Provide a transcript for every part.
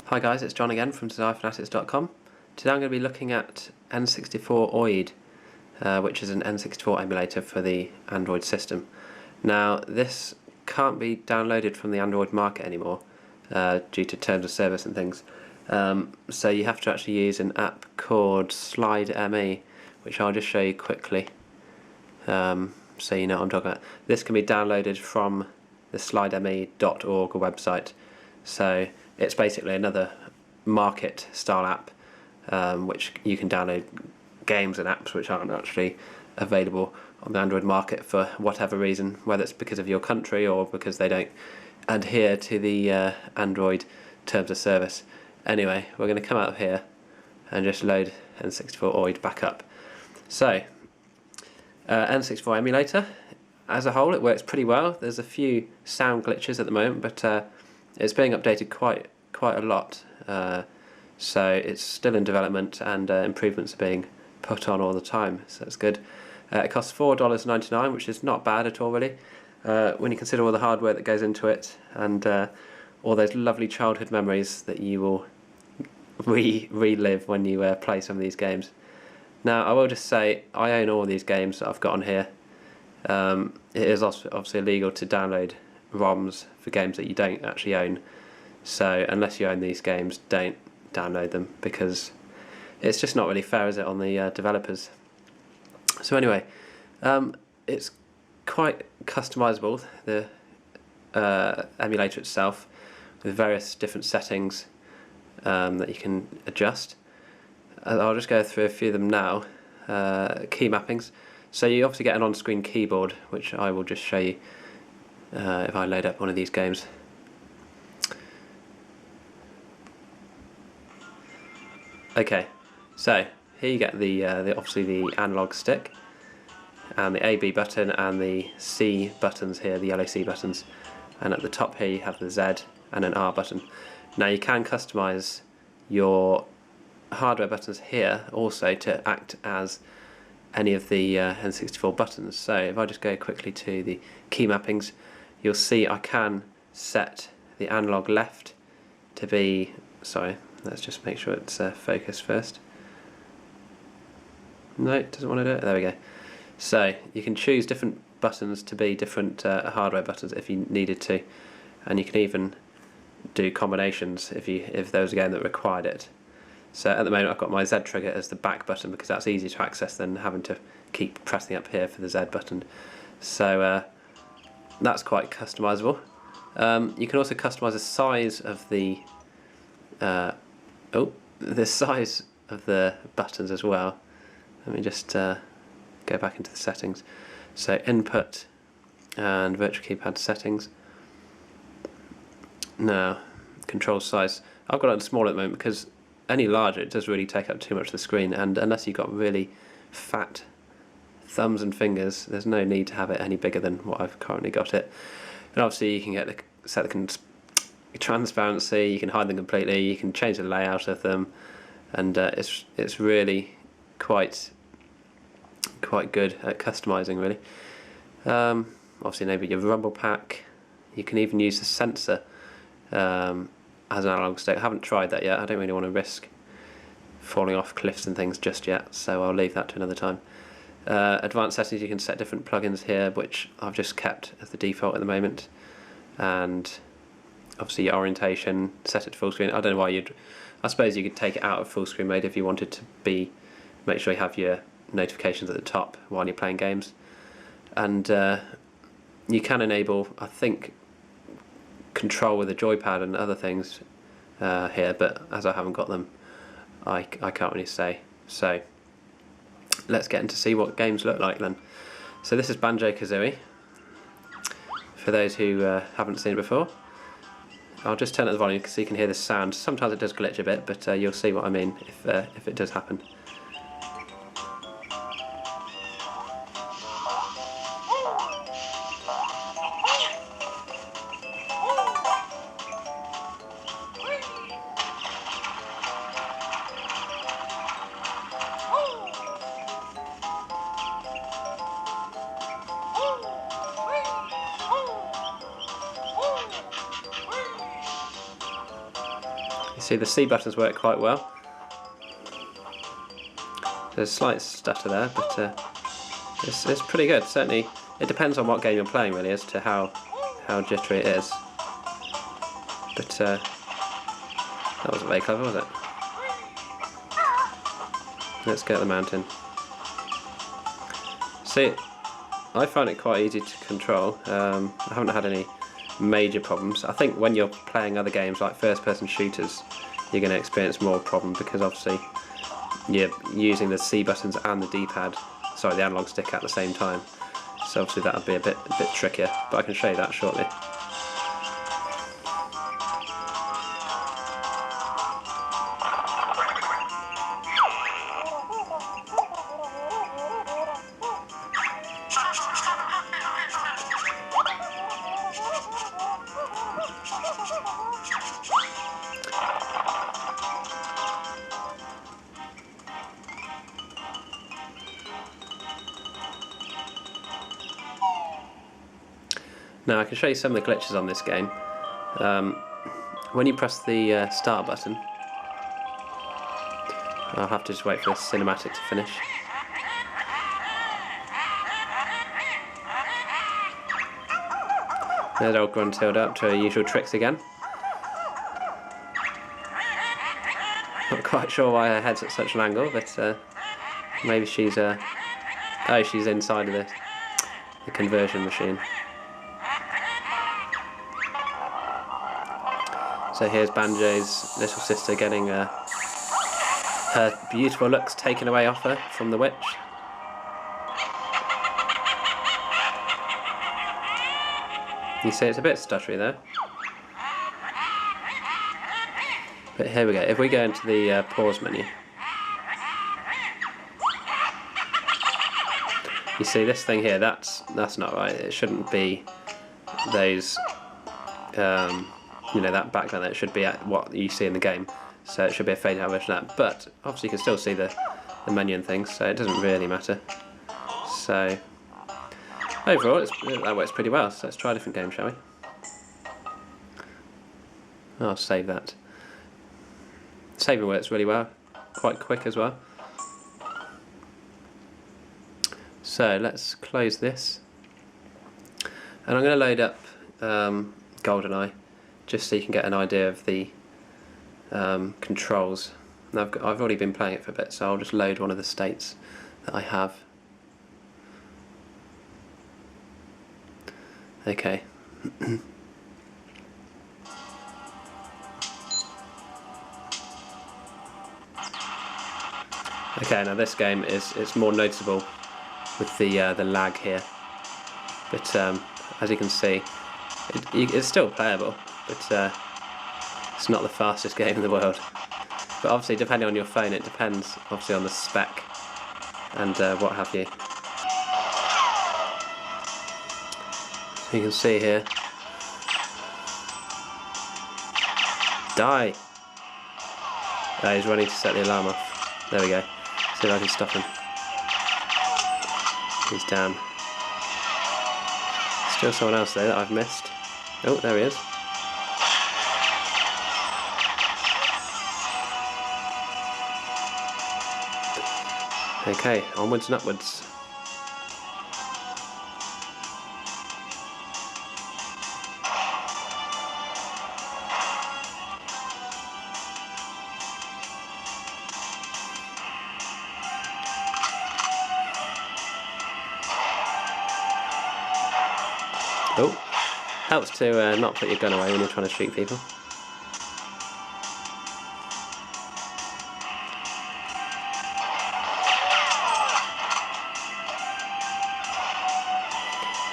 Hi guys, it's John again from DesignFanatics.com. Today I'm going to be looking at N64oid, which is an N64 emulator for the Android system. Now this can't be downloaded from the Android market anymore due to terms of service and things. So you have to actually use an app called SlideME, which I'll just show you quickly so you know what I'm talking about. This can be downloaded from the slideme.org website. So it's basically another market style app which you can download games and apps which aren't actually available on the Android market for whatever reason, whether it's because of your country or because they don't adhere to the Android terms of service. Anyway, we're going to come out of here and just load N64oid back up. So N64 emulator as a whole, it works pretty well. There's a few sound glitches at the moment, but it's being updated quite a lot, so it's still in development and improvements are being put on all the time, so that's good. It costs $4.99, which is not bad at all really, when you consider all the hardware that goes into it and all those lovely childhood memories that you will relive when you play some of these games. Now I will just say I own all these games that I've got on here. It is obviously illegal to download ROMs for games that you don't actually own, so unless you own these games, don't download them, because it's just not really fair, is it, on the developers. So anyway, it's quite customizable, the emulator itself, with various different settings that you can adjust. I'll just go through a few of them now. Key mappings. So you obviously get an on-screen keyboard, which I will just show you if I load up one of these games. Okay, so here you get the obviously the analog stick and the A, B button and the C buttons here, the yellow C buttons, and at the top here you have the Z and an R button. Now you can customize your hardware buttons here also to act as any of the N64 buttons. So if I just go quickly to the key mappings, you'll see I can set the analog left to be, sorry, let's just make sure it's focused first. No, it doesn't want to do it. There we go. So you can choose different buttons to be different hardware buttons if you needed to, and you can even do combinations if there was a game that required it. So at the moment I've got my Z trigger as the back button because that's easier to access than having to keep pressing up here for the Z button. So that's quite customizable. You can also customize the size of the size of the buttons as well. Let me just go back into the settings. So input and virtual keypad settings. Now control size. I've got it small at the moment because any larger it does really take up too much of the screen, and unless you've got really fat thumbs and fingers, there's no need to have it any bigger than what I've currently got it. And obviously you can set the transparency, you can hide them completely, you can change the layout of them, and it's really quite good at customizing really. Obviously enable your rumble pack. You can even use the sensor as an analog stick. I haven't tried that yet. I don't really want to risk falling off cliffs and things just yet, so I'll leave that to another time. Advanced settings, you can set different plugins here, which I've just kept as the default at the moment, and obviously your orientation, set it to full screen. I don't know why I suppose you could take it out of full screen mode if you wanted to make sure you have your notifications at the top while you're playing games, and you can enable, I think, control with the joypad and other things here, but as I haven't got them, I can't really say. So let's get into see what games look like then. So this is Banjo Kazooie, for those who haven't seen it before. I'll just turn up the volume so you can hear the sound. Sometimes it does glitch a bit, but you'll see what I mean if it does happen. see the C buttons work quite well. There's a slight stutter there, but it's pretty good. Certainly, it depends on what game you're playing really as to how jittery it is. But that wasn't very clever, was it? Let's get the mountain. See, I find it quite easy to control. I haven't had any major problems. I think when you're playing other games like first-person shooters, you're going to experience more problem because obviously you're using the C buttons and the D-pad, sorry, the analog stick at the same time. So obviously that would be a bit trickier, but I can show you that shortly. Now I can show you some of the glitches on this game. When you press the start button, I'll have to just wait for this cinematic to finish. There's old Gruntilda up to her usual tricks again. Not quite sure why her head's at such an angle, but maybe she's oh, she's inside of the conversion machine. So here's Banjo's little sister getting her beautiful looks taken away off her from the witch. You see it's a bit stuttery there. But here we go, if we go into the pause menu, you see this thing here, that's not right. It shouldn't be those you know, that background. It should be at what you see in the game, so it should be a faded out version of that, but obviously you can still see the menu and things, so it doesn't really matter. So overall that works pretty well, so let's try a different game, shall we? I'll save that. Saving works really well, quite quick as well. So let's close this, and I'm going to load up GoldenEye just so you can get an idea of the controls. And I've already been playing it for a bit, so I'll just load one of the states that I have. Okay. Okay, now this game it's more noticeable with the lag here, but as you can see, it's still playable, but it's not the fastest game in the world. But obviously, depending on your phone, it depends obviously on the spec and what have you. So you can see here, die. He's running to set the alarm off. There we go. See if I can stop him. He's down. Still someone else there that I've missed. Oh, there he is. Okay, onwards and upwards. Oh, helps to not put your gun away when you're trying to shoot people.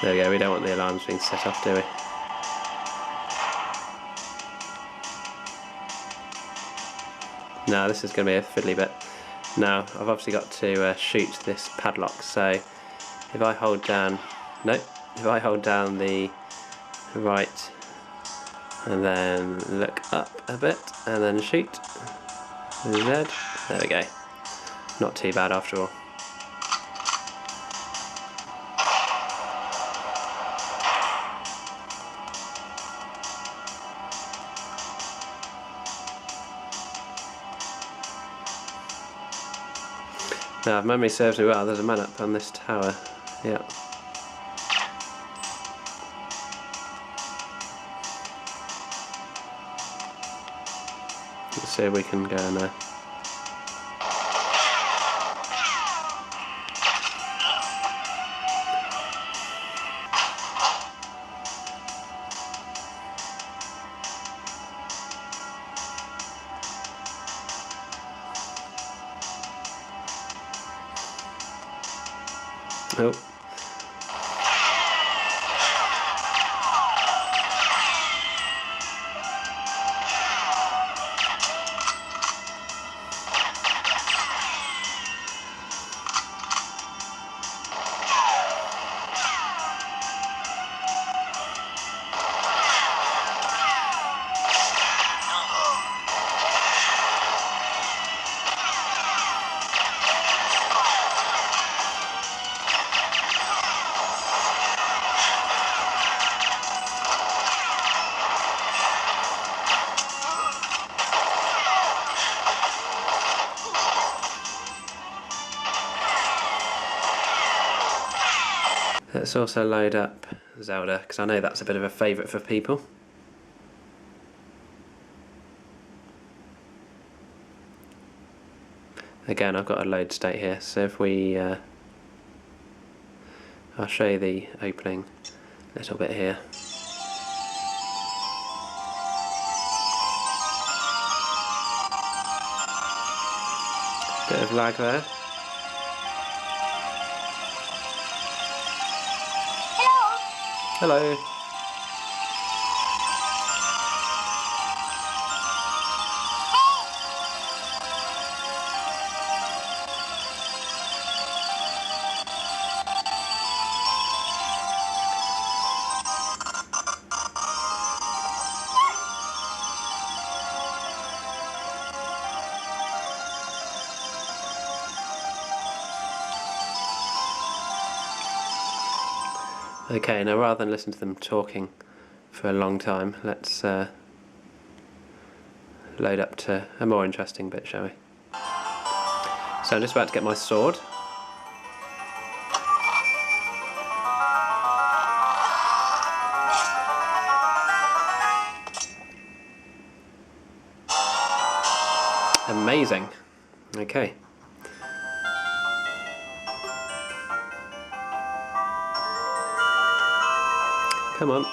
There we go, we don't want the alarms being set off, do we? No, this is going to be a fiddly bit. Now, I've obviously got to shoot this padlock, so if I hold down... Nope. If I hold down the right and then look up a bit and then shoot Z, there we go. Not too bad after all. Now, if memory serves me well, there's a man up on this tower. Yeah. Let's see if we can go in there. Oh. Let's also load up Zelda, because I know that's a bit of a favourite for people. Again, I've got a load state here, so if we... I'll show you the opening a little bit here. Bit of lag there. Hello. Okay, now rather than listen to them talking for a long time, let's load up to a more interesting bit, shall we? So I'm just about to get my sword. Amazing. Okay. Come on.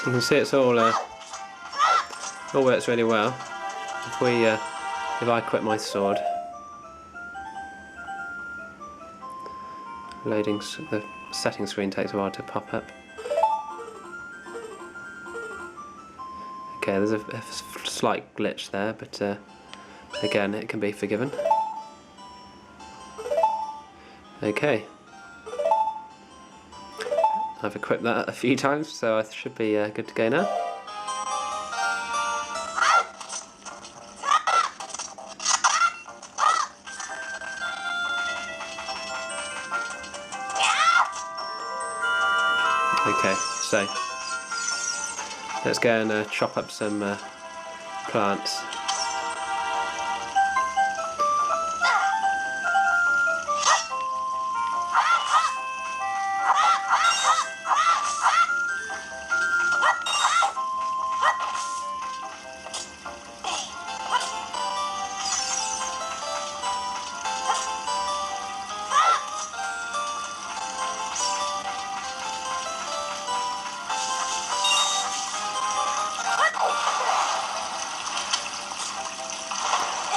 You can see it's all works really well. If I equip my sword, loading the setting screen takes a while to pop up. Okay, there's a slight glitch there, but again, it can be forgiven. Okay. I've equipped that a few times, so I should be good to go now. Okay, so let's go and chop up some plants.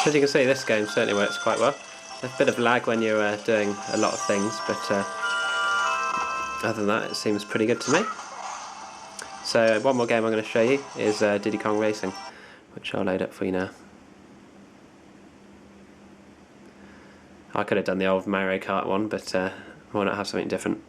As you can see, this game certainly works quite well. a bit of lag when you're doing a lot of things, but other than that it seems pretty good to me. So one more game I'm going to show you is Diddy Kong Racing, which I'll load up for you now. I could have done the old Mario Kart one, but why not have something different?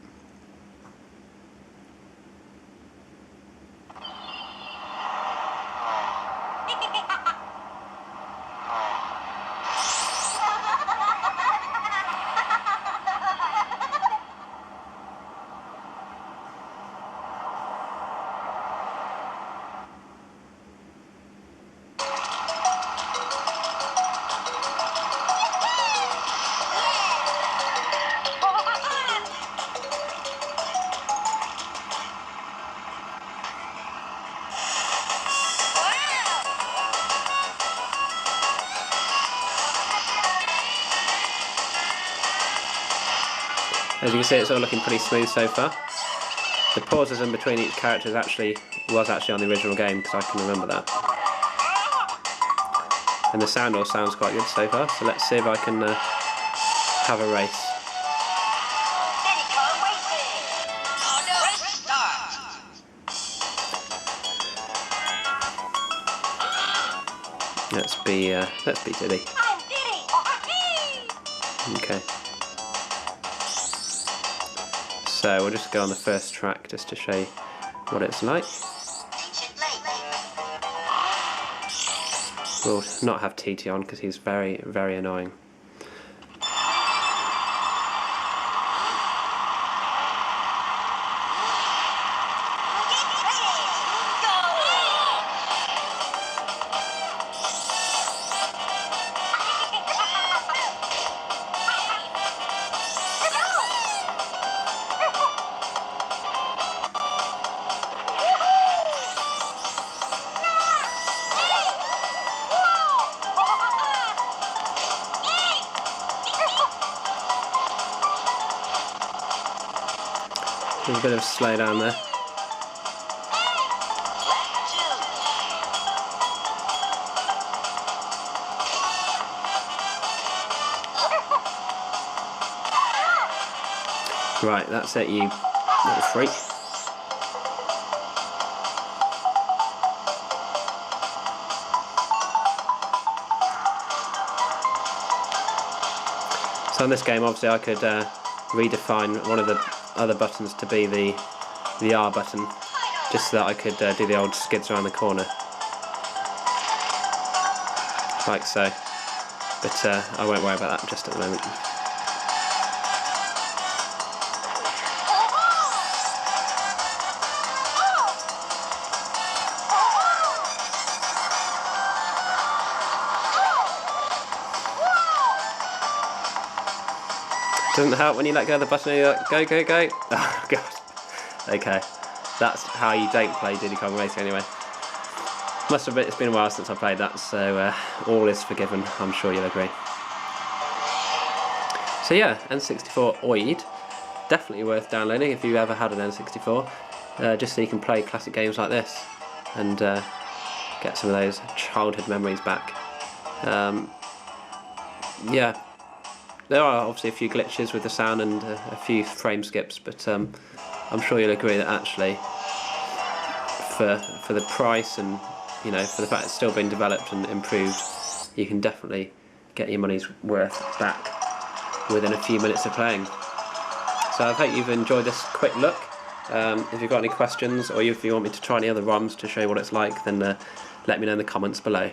As you can see, it's all looking pretty smooth so far. The pauses in between each character was actually on the original game, because I can remember that. And the sound all sounds quite good so far, so let's see if I can have a race. Let's be Diddy. Okay. So we'll just go on the first track just to show you what it's like. We'll not have TT on because he's very, very annoying. There's a bit of slow down there. Right, that's it, you little freak. So in this game, obviously, I could redefine one of the other buttons to be the R button, just so that I could do the old skids around the corner, like so. But I won't worry about that just at the moment. Doesn't help when you let go of the button and you're like, go, go, go. Oh god. Okay. That's how you don't play Diddy Kong Racing anyway. Must admit, it's been a while since I played that, so all is forgiven, I'm sure you'll agree. So yeah, N64oid. Definitely worth downloading if you've ever had an N64. Just so you can play classic games like this and get some of those childhood memories back. Yeah. There are obviously a few glitches with the sound and a few frame skips, but I'm sure you'll agree that actually, for the price and for the fact it's still been developed and improved, you can definitely get your money's worth back within a few minutes of playing. So I hope you've enjoyed this quick look. If you've got any questions or if you want me to try any other ROMs to show you what it's like, then let me know in the comments below.